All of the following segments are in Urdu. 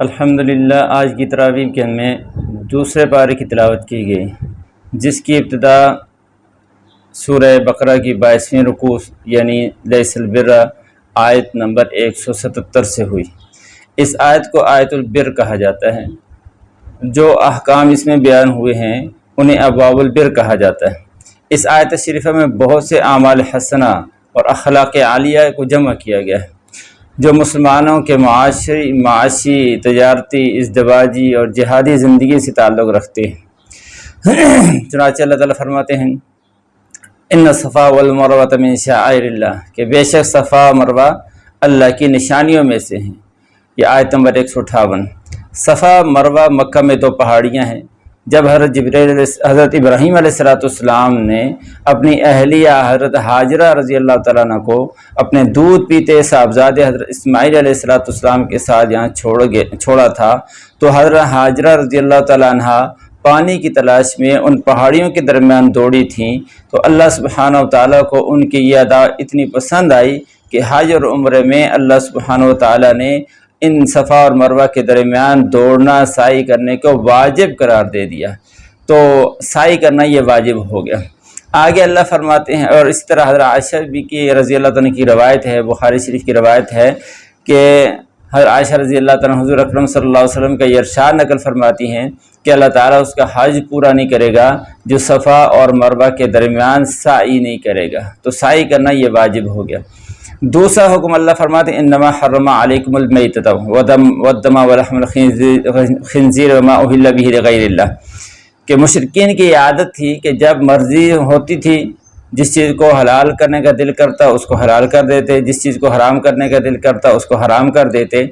الحمدللہ آج کی تراویح کے میں دوسرے پارے کی تلاوت کی گئی، جس کی ابتدا سورہ بقرہ کی 22ویں رکوع یعنی لیس البر آیت نمبر 177 سے ہوئی۔ اس آیت کو آیت البر کہا جاتا ہے۔ جو احکام اس میں بیان ہوئے ہیں انہیں ابواب البر کہا جاتا ہے۔ اس آیت شریفہ میں بہت سے اعمال حسنہ اور اخلاق عالیہ کو جمع کیا گیا ہے، جو مسلمانوں کے معاشی، تجارتی، ازدواجی اور جہادی زندگی سے تعلق رکھتے ہیں۔ چنانچہ اللہ تعالیٰ فرماتے ہیں ان الصفا والمروہ من شعائر اللہ، کہ بے شک صفا و مروہ اللہ کی نشانیوں میں سے ہیں۔ یہ آیت نمبر 158۔ صفا مروہ مکہ میں دو پہاڑیاں ہیں۔ جب حضرت ابراہیم علیہ السلام نے اپنی اہلیہ حضرت ہاجرہ رضی اللہ تعالیٰ عنہ کو اپنے دودھ پیتے صاحبزادے حضرت اسماعیل علیہ السلام کے ساتھ یہاں چھوڑا تھا، تو حضرت ہاجرہ رضی اللہ تعالیٰ عنہ پانی کی تلاش میں ان پہاڑیوں کے درمیان دوڑی تھیں، تو اللہ سبحانہ و تعالیٰ کو ان کی یہ ادا اتنی پسند آئی کہ حج اور عمرے میں اللہ سبحانہ و تعالیٰ نے ان صفا اور مروہ کے درمیان دوڑنا، سعی کرنے کو واجب قرار دے دیا۔ تو سعی کرنا یہ واجب ہو گیا۔ آگے اللہ فرماتے ہیں، اور اس طرح حضرت عائشہ بھی کی رضی اللہ تعالیٰ کی روایت ہے، بخاری شریف کی روایت ہے کہ حضرت عائشہ رضی اللہ تعالیٰ حضور اکرم صلی اللہ علیہ وسلم کا یہ ارشاد نقل فرماتی ہیں کہ اللہ تعالیٰ اس کا حج پورا نہیں کرے گا جو صفا اور مروہ کے درمیان سعی نہیں کرے گا۔ تو سعی کرنا یہ واجب ہو گیا۔ دوسرا حکم اللہ فرماتے ہیں انما حرم علیکم المیتۃ والدم ولحم الخنزیر وما اہل بہ لغیر اللہ، کہ مشرکین کی عادت تھی کہ جب مرضی ہوتی تھی جس چیز کو حلال کرنے کا دل کرتا اس کو حلال کر دیتے، جس چیز کو حرام کرنے کا دل کرتا اس کو حرام کر دیتے۔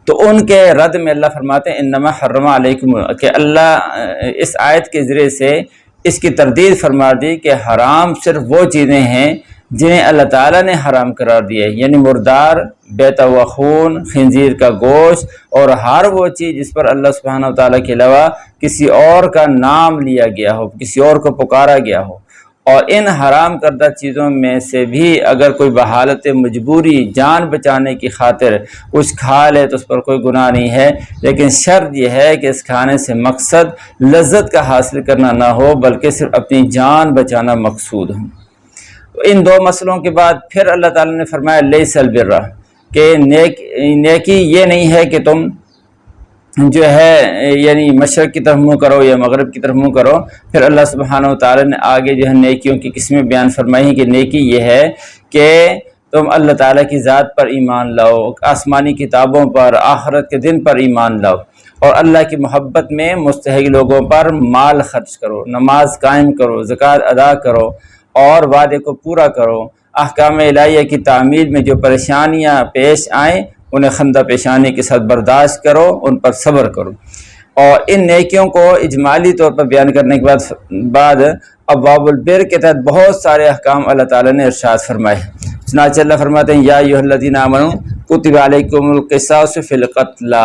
تو ان کے رد میں اللہ فرماتے ہیں انما حرم علیکم، کہ اللہ اس آیت کے ذریعے سے اس کی تردید فرما دی کہ حرام صرف وہ چیزیں ہیں جنہیں اللہ تعالیٰ نے حرام قرار دیا ہے، یعنی مردار، بیتا ہوا خون، خنزیر کا گوشت اور ہر وہ چیز جس پر اللہ سبحانہ و تعالیٰ کے علاوہ کسی اور کا نام لیا گیا ہو، کسی اور کو پکارا گیا ہو۔ اور ان حرام کردہ چیزوں میں سے بھی اگر کوئی بحالت مجبوری جان بچانے کی خاطر کچھ کھا لے تو اس پر کوئی گناہ نہیں ہے، لیکن شرط یہ ہے کہ اس کھانے سے مقصد لذت کا حاصل کرنا نہ ہو بلکہ صرف اپنی جان بچانا مقصود ہو۔ ان دو مسئلوں کے بعد پھر اللہ تعالیٰ نے فرمایا لیس البر، کہ نیکی یہ نہیں ہے کہ تم جو ہے یعنی مشرق کی طرف منہ کرو یا مغرب کی طرف منہ کرو۔ پھر اللہ سبحانہ و تعالیٰ نے آگے جو ہے نیکیوں کی قسمیں بیان فرمائی کہ نیکی یہ ہے کہ تم اللہ تعالیٰ کی ذات پر ایمان لاؤ، آسمانی کتابوں پر، آخرت کے دن پر ایمان لاؤ، اور اللہ کی محبت میں مستحق لوگوں پر مال خرچ کرو، نماز قائم کرو، زکوٰۃ ادا کرو اور وعدے کو پورا کرو۔ احکام الہیہ کی تعمیل میں جو پریشانیاں پیش آئیں انہیں خندہ پیشانی کے ساتھ برداشت کرو، ان پر صبر کرو۔ اور ان نیکیوں کو اجمالی طور پر بیان کرنے کے بعد ابواب البر کے تحت بہت سارے احکام اللہ تعالیٰ نے ارشاد فرمائے۔ چنانچہ اللہ فرماتے ہیں یا ایھا الذین آمنوا کتب علیکم القصاص فی القتلی،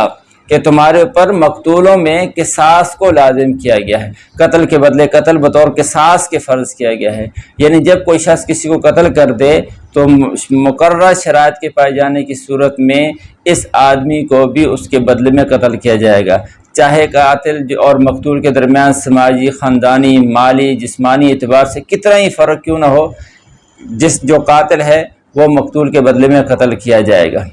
کہ تمہارے اوپر مقتولوں میں قصاص کو لازم کیا گیا ہے، قتل کے بدلے قتل بطور قصاص کے فرض کیا گیا ہے۔ یعنی جب کوئی شخص کسی کو قتل کر دے تو مقررہ شرائط کے پائے جانے کی صورت میں اس آدمی کو بھی اس کے بدلے میں قتل کیا جائے گا، چاہے قاتل اور مقتول کے درمیان سماجی، خاندانی، مالی، جسمانی اعتبار سے کتنا ہی فرق کیوں نہ ہو، جو قاتل ہے وہ مقتول کے بدلے میں قتل کیا جائے گا۔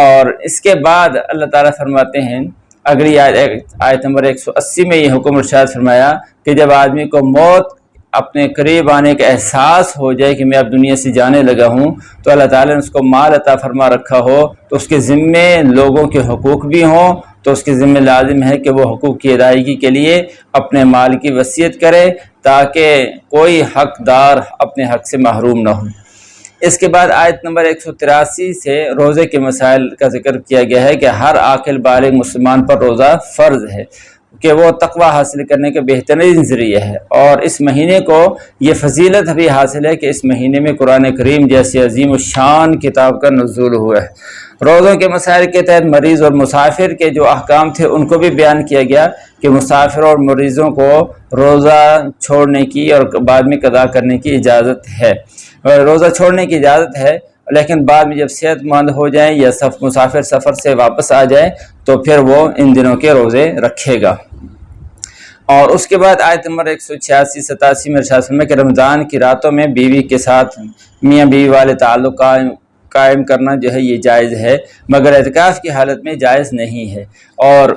اور اس کے بعد اللہ تعالیٰ فرماتے ہیں اگلی آیت نمبر 180 میں یہ حکم ارشاد فرمایا کہ جب آدمی کو موت اپنے قریب آنے کا احساس ہو جائے کہ میں اب دنیا سے جانے لگا ہوں، تو اللہ تعالیٰ نے اس کو مال عطا فرما رکھا ہو تو اس کے ذمے لوگوں کے حقوق بھی ہوں، تو اس کے ذمے لازم ہے کہ وہ حقوق کی ادائیگی کے لیے اپنے مال کی وصیت کرے تاکہ کوئی حقدار اپنے حق سے محروم نہ ہو۔ اس کے بعد آیت نمبر 183 سے روزے کے مسائل کا ذکر کیا گیا ہے کہ ہر عاقل بالغ مسلمان پر روزہ فرض ہے، کہ وہ تقوی حاصل کرنے کا بہترین ذریعہ ہے۔ اور اس مہینے کو یہ فضیلت بھی حاصل ہے کہ اس مہینے میں قرآن کریم جیسی عظیم الشان کتاب کا نزول ہوا ہے۔ روزوں کے مسائل کے تحت مریض اور مسافر کے جو احکام تھے ان کو بھی بیان کیا گیا کہ مسافر اور مریضوں کو روزہ چھوڑنے کی اور بعد میں قضا کرنے کی اجازت ہے۔ روزہ چھوڑنے کی اجازت ہے، لیکن بعد میں جب صحت مند ہو جائیں یا مسافر سفر سے واپس آ جائے تو پھر وہ ان دنوں کے روزے رکھے گا۔ اور اس کے بعد آیت نمبر 186-87 میں ارشاد فرمایا کہ رمضان کی راتوں میں بیوی کے ساتھ میاں بیوی والے تعلق قائم کرنا جو ہے یہ جائز ہے، مگر اعتکاف کی حالت میں جائز نہیں ہے۔ اور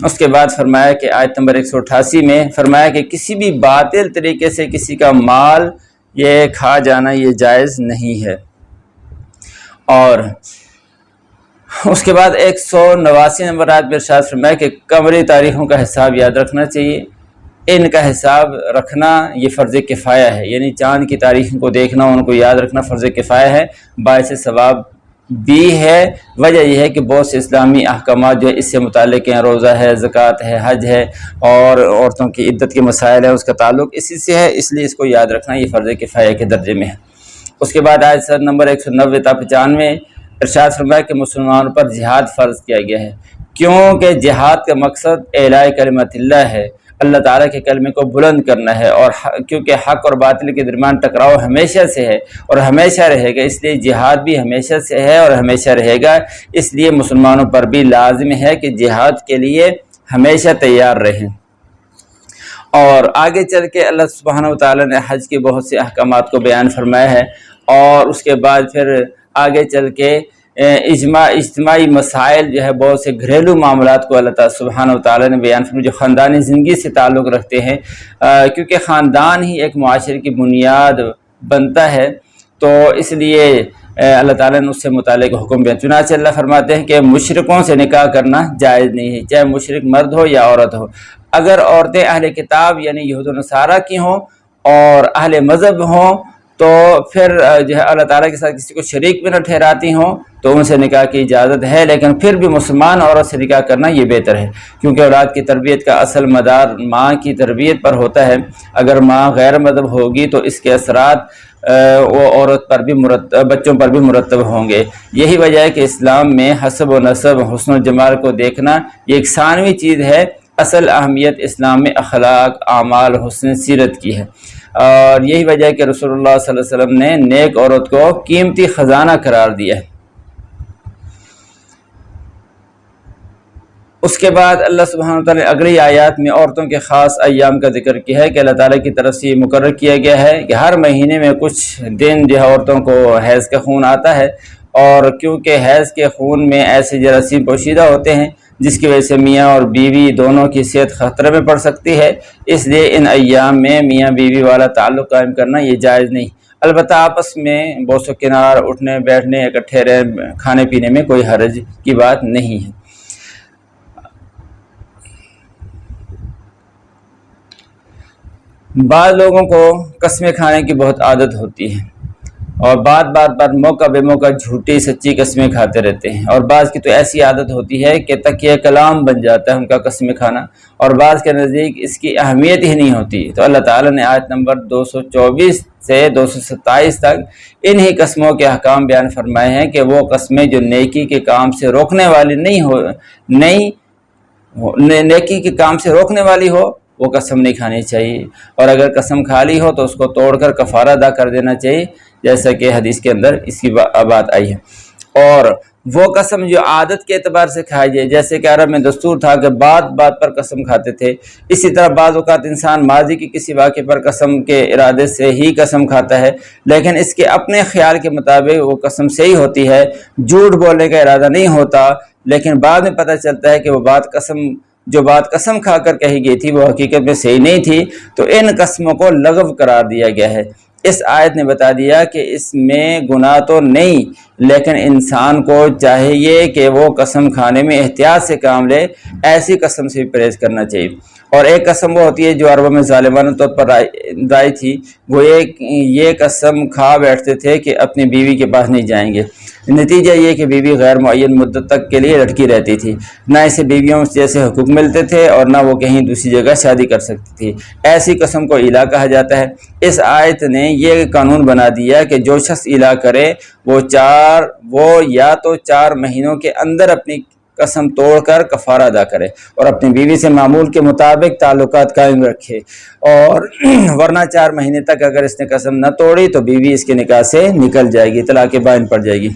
اس کے بعد فرمایا کہ آیت نمبر 188 میں فرمایا کہ کسی بھی باطل طریقے سے کسی کا مال یہ کھا جانا یہ جائز نہیں ہے۔ اور اس کے بعد 189 نمبر آیت میں ارشاد فرمایا کہ قمری تاریخوں کا حساب یاد رکھنا چاہیے، ان کا حساب رکھنا یہ فرض کفایہ ہے، یعنی چاند کی تاریخوں کو دیکھنا، ان کو یاد رکھنا فرض کفایہ ہے، باعث ثواب بھی ہے۔ وجہ یہ ہے کہ بہت سے اسلامی احکامات جو ہے اس سے متعلق ہیں، روزہ ہے، زکوٰۃ ہے، حج ہے، اور عورتوں کی عدت کے مسائل ہے، اس کا تعلق اسی سے ہے، اس لیے اس کو یاد رکھنا یہ فرض کفایہ کے درجے میں ہے۔ اس کے بعد آیت نمبر 190 تا 95 ارشاد فرمایا کہ مسلمانوں پر جہاد فرض کیا گیا ہے، کیونکہ جہاد کا مقصد اعلاء کلمت اللہ ہے، اللہ تعالیٰ کے کلمے کو بلند کرنا ہے، اور کیونکہ حق اور باطل کے درمیان ٹکراؤ ہمیشہ سے ہے اور ہمیشہ رہے گا، اس لیے جہاد بھی ہمیشہ سے ہے اور ہمیشہ رہے گا، اس لیے مسلمانوں پر بھی لازم ہے کہ جہاد کے لیے ہمیشہ تیار رہیں۔ اور آگے چل کے اللہ سبحانہ و تعالیٰ نے حج کے بہت سے احکامات کو بیان فرمایا ہے، اور اس کے بعد پھر آگے چل کے اجتماعی مسائل جو ہے بہت سے گھریلو معاملات کو اللہ تعالیٰ سبحانہ و تعالیٰ نے بیان فرمایا جو خاندانی زندگی سے تعلق رکھتے ہیں، کیونکہ خاندان ہی ایک معاشرے کی بنیاد بنتا ہے، تو اس لیے اللہ تعالیٰ نے اس سے متعلق حکم بیان۔ چنانچہ اللہ فرماتے ہیں کہ مشرکوں سے نکاح کرنا جائز نہیں ہے، چاہے مشرک مرد ہو یا عورت ہو۔ اگر عورتیں اہل کتاب یعنی یہود و نصارہ کی ہوں اور اہل مذہب ہوں تو پھر جو ہے اللہ تعالیٰ کے ساتھ کسی کو شریک بھی نہ ٹھہراتی ہوں تو ان سے نکاح کی اجازت ہے، لیکن پھر بھی مسلمان عورت سے نکاح کرنا یہ بہتر ہے، کیونکہ اولاد کی تربیت کا اصل مدار ماں کی تربیت پر ہوتا ہے۔ اگر ماں غیر مذہب ہوگی تو اس کے اثرات وہ عورت پر بھی بچوں پر بھی مرتب ہوں گے۔ یہی وجہ ہے کہ اسلام میں حسب و نسب، حسن و جمال کو دیکھنا یہ ایک ثانوی چیز ہے، اصل اہمیت اسلام میں اخلاق، اعمال، حسن سیرت کی ہے، اور یہی وجہ ہے کہ رسول اللہ صلی اللہ علیہ وسلم نے نیک عورت کو قیمتی خزانہ قرار دیا ہے۔ اس کے بعد اللہ سبحانہ وتعالی نے اگلی آیات میں عورتوں کے خاص ایام کا ذکر کیا ہے کہ اللہ تعالیٰ کی طرف سے یہ مقرر کیا گیا ہے کہ ہر مہینے میں کچھ دن جو ہے عورتوں کو حیض کا خون آتا ہے، اور کیونکہ حیض کے خون میں ایسے جراثیم پوشیدہ ہوتے ہیں جس کی وجہ سے میاں اور بیوی دونوں کی صحت خطرے میں پڑ سکتی ہے، اس لیے ان ایام میں میاں بیوی والا تعلق قائم کرنا یہ جائز نہیں۔ البتہ آپس میں بوس و کنار، اٹھنے بیٹھنے، اکٹھے رہنے، کھانے پینے میں کوئی حرج کی بات نہیں ہے۔ بعض لوگوں کو قسمیں کھانے کی بہت عادت ہوتی ہے اور بات پر موقع بے موقع جھوٹی سچی قسمیں کھاتے رہتے ہیں، اور بعض کی تو ایسی عادت ہوتی ہے کہ تکیہ کلام بن جاتا ہے ان کا قسمیں کھانا، اور بعض کے نزدیک اس کی اہمیت ہی نہیں ہوتی۔ تو اللہ تعالیٰ نے آیت نمبر 224 سے 227 تک انہی قسموں کے احکام بیان فرمائے ہیں کہ وہ قسمیں جو نیکی کے کام سے روکنے والی نیکی کے کام سے روکنے والی ہو وہ قسم نہیں کھانی چاہیے، اور اگر قسم کھا لی ہو تو اس کو توڑ کر کفارہ ادا کر دینا چاہیے، جیسا کہ حدیث کے اندر اس کی بات آئی ہے۔ اور وہ قسم جو عادت کے اعتبار سے کھائی جائے، جیسے کہ عرب میں دستور تھا کہ بات پر قسم کھاتے تھے، اسی طرح بعض اوقات انسان ماضی کی کسی واقعے پر قسم کے ارادے سے ہی قسم کھاتا ہے، لیکن اس کے اپنے خیال کے مطابق وہ قسم صحیح ہوتی ہے، جھوٹ بولنے کا ارادہ نہیں ہوتا، لیکن بعد میں پتہ چلتا ہے کہ وہ بات قسم کھا کر کہی گئی تھی وہ حقیقت میں صحیح نہیں تھی، تو ان قسموں کو لغو قرار دیا گیا ہے۔ اس آیت نے بتا دیا کہ اس میں گناہ تو نہیں، لیکن انسان کو چاہیے کہ وہ قسم کھانے میں احتیاط سے کام لے، ایسی قسم سے بھی پرہیز کرنا چاہیے۔ اور ایک قسم وہ ہوتی ہے جو عربوں میں ظالمانہ طور پر رائج تھی، وہ یہ قسم کھا بیٹھتے تھے کہ اپنی بیوی کے پاس نہیں جائیں گے، نتیجہ یہ کہ بیوی غیر معین مدت تک کے لیے لٹکی رہتی تھی، نہ اسے بیویوں جیسے حقوق ملتے تھے اور نہ وہ کہیں دوسری جگہ شادی کر سکتی تھی، ایسی قسم کو ایلا کہا جاتا ہے۔ اس آیت نے یہ قانون بنا دیا کہ جو شخص ایلا کرے وہ یا تو 4 مہینوں کے اندر اپنی قسم توڑ کر کفارہ ادا کرے اور اپنی بیوی سے معمول کے مطابق تعلقات قائم رکھے، اور ورنہ 4 مہینے تک اگر اس نے قسم نہ توڑی تو بیوی اس کے نکاح سے نکل جائے گی، طلاق بائن پڑ جائے گی۔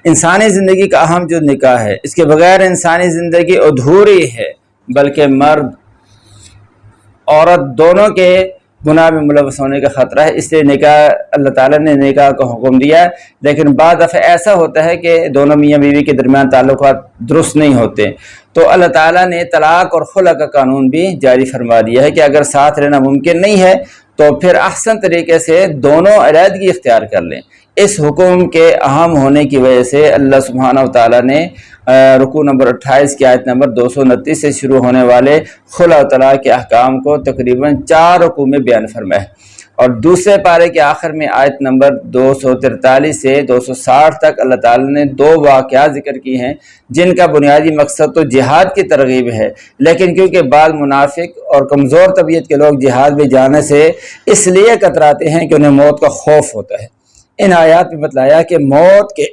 انسانی زندگی کا اہم جو نکاح ہے، اس کے بغیر انسانی زندگی ادھوری ہے، بلکہ مرد عورت دونوں کے گناہ میں ملوث ہونے کا خطرہ ہے، اس لیے نکاح اللہ تعالیٰ نے نکاح کا حکم دیا ہے۔ لیکن بعض دفعہ ایسا ہوتا ہے کہ دونوں میاں بیوی کے درمیان تعلقات درست نہیں ہوتے، تو اللہ تعالیٰ نے طلاق اور خلع کا قانون بھی جاری فرما دیا ہے کہ اگر ساتھ رہنا ممکن نہیں ہے تو پھر احسن طریقے سے دونوں علیحدگی اختیار کر لیں۔ اس حکم کے اہم ہونے کی وجہ سے اللہ سبحانہ و تعالیٰ نے رکوع نمبر 28 کی آیت نمبر 229 سے شروع ہونے والے خلع و طلاق کے احکام کو تقریباً 4 رکوع میں بیان فرمایا، اور دوسرے پارے کے آخر میں آیت نمبر 243 سے 260 تک اللہ تعالیٰ نے 2 واقعات ذکر کی ہیں جن کا بنیادی مقصد تو جہاد کی ترغیب ہے، لیکن کیونکہ بعض منافق اور کمزور طبیعت کے لوگ جہاد میں جانے سے اس لیے کتراتے ہیں کہ انہیں موت کا خوف ہوتا ہے، ان آیات میں بتلایا کہ موت کے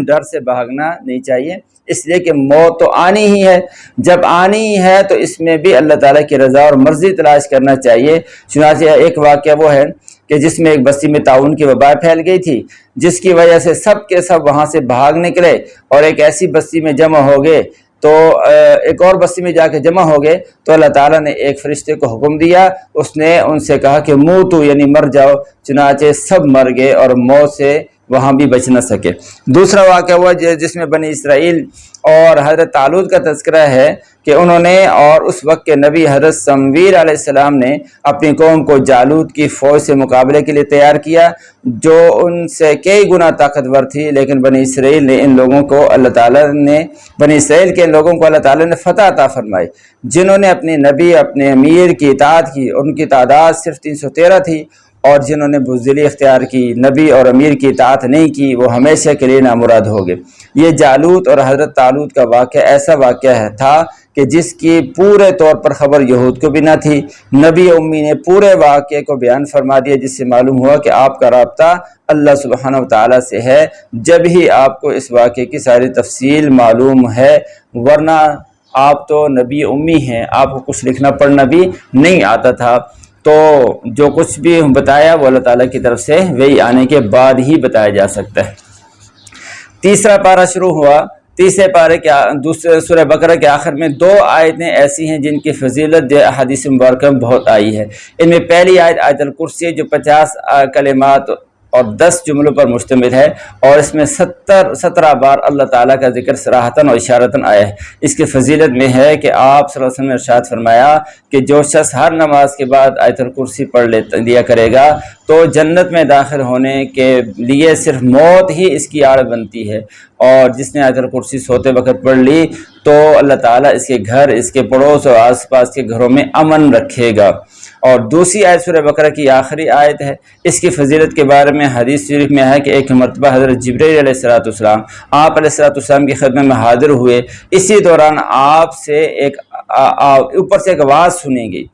ڈر سے بھاگنا نہیں چاہیے، اس لیے کہ موت تو آنی ہی ہے، جب آنی ہی ہے تو اس میں بھی اللہ تعالیٰ کی رضا اور مرضی تلاش کرنا چاہیے۔ چنانچہ ایک واقعہ وہ ہے کہ جس میں ایک بستی میں طاعون کی وبا پھیل گئی تھی، جس کی وجہ سے سب کے سب وہاں سے بھاگ نکلے اور ایک ایسی بستی میں جمع ہو گئے، تو ایک اور بستی میں جا کے جمع ہو گئے تو اللہ تعالیٰ نے ایک فرشتے کو حکم دیا، اس نے ان سے کہا کہ موتو یعنی مر جاؤ، چنانچہ سب مر گئے اور موت سے وہاں بھی بچ نہ سکے۔ دوسرا واقعہ ہوا جس میں بنی اسرائیل اور حضرت طالوت کا تذکرہ ہے کہ انہوں نے اور اس وقت کے نبی حضرت سمویل علیہ السلام نے اپنی قوم کو جالوت کی فوج سے مقابلے کے لیے تیار کیا، جو ان سے کئی گنا طاقتور تھی، لیکن بنی اسرائیل کے ان لوگوں کو اللہ تعالیٰ نے فتح عطا فرمائی، جنہوں نے اپنے نبی اپنے امیر کی اطاعت کی، ان کی تعداد صرف 313 تھی، اور جنہوں نے بزدلی اختیار کی، نبی اور امیر کی اطاعت نہیں کی، وہ ہمیشہ کے لیے نامراد ہو گئے۔ یہ جالوت اور حضرت طالوت کا واقعہ ایسا واقعہ تھا کہ جس کی پورے طور پر خبر یہود کو بھی نہ تھی۔ نبی امی نے پورے واقعے کو بیان فرما دیا، جس سے معلوم ہوا کہ آپ کا رابطہ اللہ سبحانہ و تعالیٰ سے ہے، جب ہی آپ کو اس واقعے کی ساری تفصیل معلوم ہے، ورنہ آپ تو نبی امی ہیں، آپ کو کچھ لکھنا پڑھنا بھی نہیں آتا تھا، تو جو کچھ بھی بتایا وہ اللہ تعالیٰ کی طرف سے وہی آنے کے بعد ہی بتایا جا سکتا ہے۔ تیسرا پارہ شروع ہوا، تیسرے پارے کے دوسرے سورہ بقرہ کے آخر میں 2 آیتیں ایسی ہیں جن کی فضیلت حدیث مبارکہ میں بہت آئی ہے۔ ان میں پہلی آیت الکرسی ہے جو 50 کلمات اور 10 جملوں پر مشتمل ہے، اور اس میں 17 بار اللہ تعالیٰ کا ذکر صراحتاً اور اشارتاً آیا ہے۔ اس کی فضیلت میں ہے کہ آپ صلی اللہ علیہ وسلم نے ارشاد فرمایا کہ جو شخص ہر نماز کے بعد آیت الکرسی پڑھ لیا کرے گا تو جنت میں داخل ہونے کے لیے صرف موت ہی اس کی آڑ بنتی ہے، اور جس نے آیت الکرسی سوتے وقت پڑھ لی تو اللہ تعالیٰ اس کے گھر، اس کے پڑوس اور آس پاس کے گھروں میں امن رکھے گا۔ اور دوسری آیت سورہ بقرہ کی آخری آیت ہے، اس کی فضیلت کے بارے میں حدیث شریف میں ہے کہ ایک مرتبہ حضرت جبرائیل علیہ السلام آپ علیہ السلام کی خدمت میں حاضر ہوئے، اسی دوران آپ سے اوپر سے ایک آواز سنی گئی،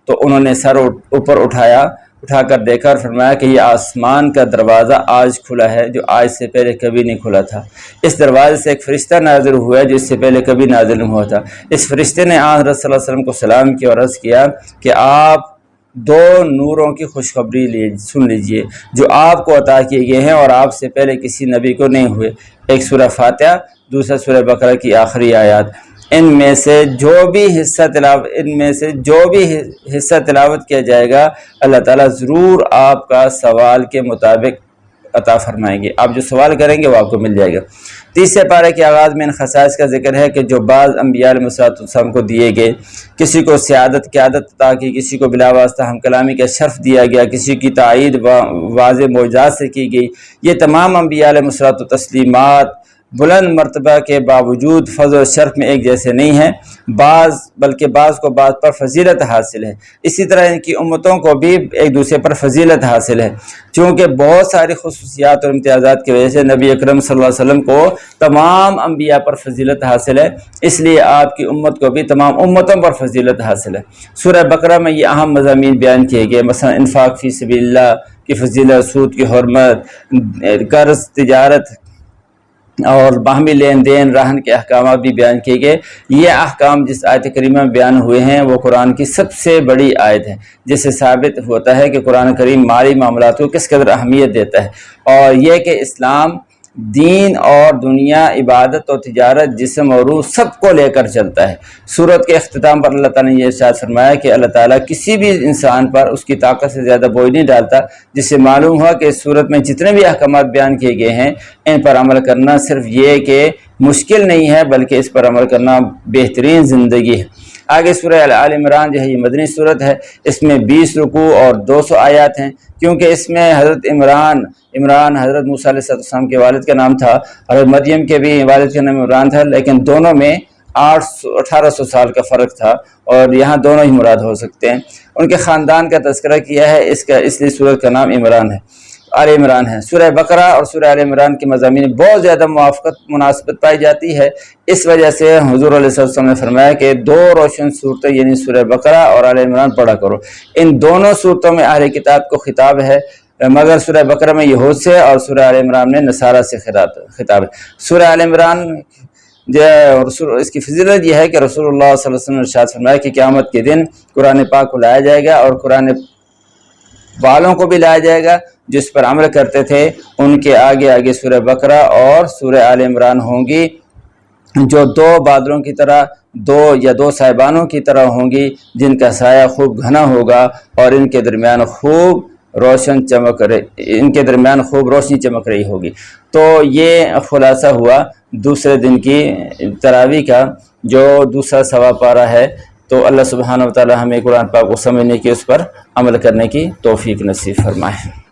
تو انہوں نے سر اوپر اٹھا کر دیکھا اور فرمایا کہ یہ آسمان کا دروازہ آج کھلا ہے جو آج سے پہلے کبھی نہیں کھلا تھا۔ اس دروازے سے ایک فرشتہ نازل ہوا ہے جو اس سے پہلے کبھی نازل نہیں ہوا تھا۔ اس فرشتے نے حضرت صلی اللہ علیہ وسلم کو سلام کیا اور عرض کیا کہ آپ 2 نوروں کی خوشخبری سن لیجئے جو آپ کو عطا کیے گئے ہیں اور آپ سے پہلے کسی نبی کو نہیں ہوئے، ایک سورہ فاتحہ، دوسرا سورہ بقرہ کی آخری آیات۔ ان میں سے جو بھی حصہ تلاوت کیا جائے گا اللہ تعالیٰ ضرور آپ کا سوال کے مطابق عطا فرمائیں گے، آپ جو سوال کریں گے وہ آپ کو مل جائے گا۔ تیسرے پارے کے آغاز میں ان خصائص کا ذکر ہے کہ جو بعض انبیاء علیہ السلام کو دیے گئے، کسی کو سیادت قیادت عطا کی، کسی کو بلا واسطہ ہم کلامی کا شرف دیا گیا، کسی کی تائید واضح معجزات سے کی گئی۔ یہ تمام انبیاء علیہ التسلیمات بلند مرتبہ کے باوجود فضل و شرف میں ایک جیسے نہیں ہیں، بلکہ بعض کو بعض پر فضیلت حاصل ہے۔ اسی طرح ان کی امتوں کو بھی ایک دوسرے پر فضیلت حاصل ہے، چونکہ بہت ساری خصوصیات اور امتیازات کی وجہ سے نبی اکرم صلی اللہ علیہ وسلم کو تمام انبیاء پر فضیلت حاصل ہے، اس لیے آپ کی امت کو بھی تمام امتوں پر فضیلت حاصل ہے۔ سورہ بقرہ میں یہ اہم مضامین بیان کیے گئے، مثلا انفاق فی سبیل اللہ کی فضیلت، سود کی حرمت، قرض، تجارت اور باہمی لین دین رہن کے احکامات بھی بیان کیے گئے۔ یہ احکام جس آیت کریمہ میں بیان ہوئے ہیں وہ قرآن کی سب سے بڑی آیت ہے، جس سے ثابت ہوتا ہے کہ قرآن کریم مالی معاملات کو کس قدر اہمیت دیتا ہے، اور یہ کہ اسلام دین اور دنیا، عبادت اور تجارت، جسم اور روح سب کو لے کر چلتا ہے۔ سورت کے اختتام پر اللہ تعالیٰ نے یہ ارشاد فرمایا کہ اللہ تعالیٰ کسی بھی انسان پر اس کی طاقت سے زیادہ بوجھ نہیں ڈالتا، جس سے معلوم ہوا کہ اس سورت میں جتنے بھی احکامات بیان کیے گئے ہیں ان پر عمل کرنا صرف یہ کہ مشکل نہیں ہے بلکہ اس پر عمل کرنا بہترین زندگی ہے۔ آگے سورہ آل عمران جو ہے یہ مدنی صورت ہے، اس میں 20 رکوع اور 200 آیات ہیں، کیونکہ اس میں حضرت عمران حضرت موسیٰ علیہ السلام کے والد کا نام تھا، حضرت مریم کے بھی والد کا نام عمران تھا، لیکن دونوں میں 1800 سال کا فرق تھا، اور یہاں دونوں ہی مراد ہو سکتے ہیں۔ ان کے خاندان کا تذکرہ کیا ہے، اس لیے سورت کا نام آل عمران ہے۔ سورہ بقرہ اور سورہ آل عمران کے مضامین بہت زیادہ مناسبت پائی جاتی ہے، اس وجہ سے حضور علیہ السلام نے فرمایا کہ 2 روشن صورتیں یعنی سورہ بقرہ اور آل عمران پڑھا کرو۔ ان دونوں صورتوں میں اہل کتاب کو خطاب ہے، مگر سورہ بقرہ میں یہود سے اور سورہ آل عمران میں نصارہ سے خطاب ہے۔ سورہ آل عمران اس کی فضیلت یہ ہے کہ رسول اللہ صلی اللہ علیہ وسلم نے ارشاد فرمایا کہ قیامت کے دن قرآن پاک کو لایا جائے گا، اور قرآن والوں کو بھی لایا جائے گا جس پر عمل کرتے تھے، ان کے آگے آگے سورہ بقرہ اور سورہ آل عمران ہوں گی، جو 2 بادلوں کی طرح، 2 صاحبانوں کی طرح ہوں گی، جن کا سایہ خوب گھنا ہوگا اور ان کے درمیان خوب روشنی چمک رہی ہوگی۔ تو یہ خلاصہ ہوا دوسرے دن کی تراویح کا، جو دوسرا سوا پارہ ہے۔ تو اللہ سبحانہ و تعالی ہمیں قرآن پاک کو سمجھنے کی، اس پر عمل کرنے کی توفیق نصیب فرمائے۔